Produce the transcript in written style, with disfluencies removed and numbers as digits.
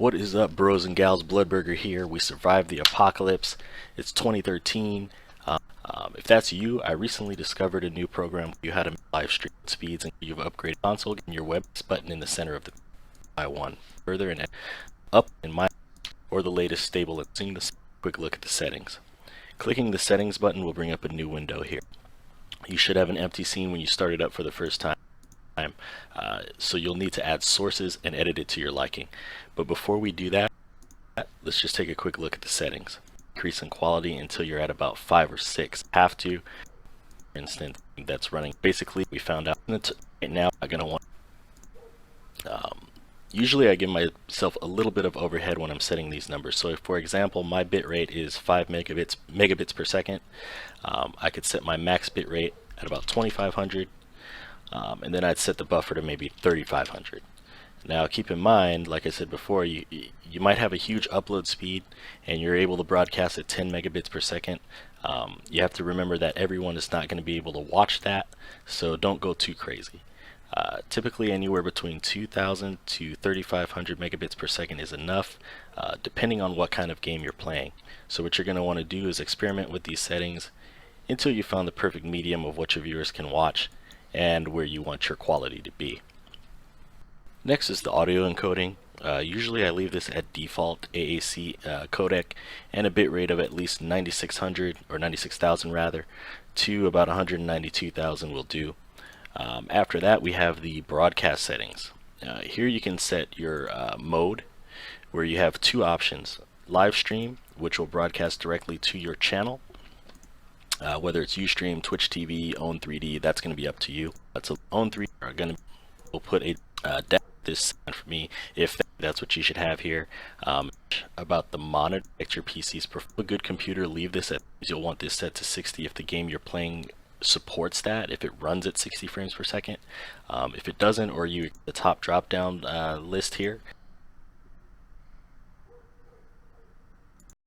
What is up, bros and gals? Bloodburger here. We survived the apocalypse. It's 2013. If that's you, I recently discovered a new program. You had to live stream speeds, and you've upgraded console. And your web button in the center of the I1. Further and up in my or the latest stable. Let's take a quick look at the settings. Clicking the settings button will bring up a new window here. You should have an empty scene when you start it up for the first time. So you'll need to add sources and edit it to your liking. But before we do that, let's just take a quick look at the settings. Increase in quality until you're at about 5 or 6. Have to, for instance, that's running. Basically, we found out right now I'm gonna want. Usually I give myself a little bit of overhead when I'm setting these numbers. So if, for example, my bit rate is 5 megabits per second, I could set my max bit rate at about 2500. And then I'd set the buffer to maybe 3500. Now keep in mind, like I said before, you might have a huge upload speed and you're able to broadcast at 10 megabits per second. You have to remember that everyone is not going to be able to watch that, so don't go too crazy. Typically anywhere between 2000 to 3500 megabits per second is enough, depending on what kind of game you're playing. So what you're going to want to do is experiment with these settings until you found the perfect medium of what your viewers can watch and where you want your quality to be. Next is the audio encoding. Usually I leave this at default AAC codec and a bit rate of at least 9600 or 96,000 rather to about 192,000 will do. After that we have the broadcast settings. Here you can set your mode, where you have two options: live stream, which will broadcast directly to your channel. Whether it's Ustream, Twitch TV, Own3D, that's going to be up to you. That's Own3D are going to will put a this for me if that's what you should have here. About the monitor, protect your PC's a good computer. Leave this at, you'll want this set to 60 if the game you're playing supports that, if it runs at 60 frames per second. If it doesn't, or you the top drop down list here,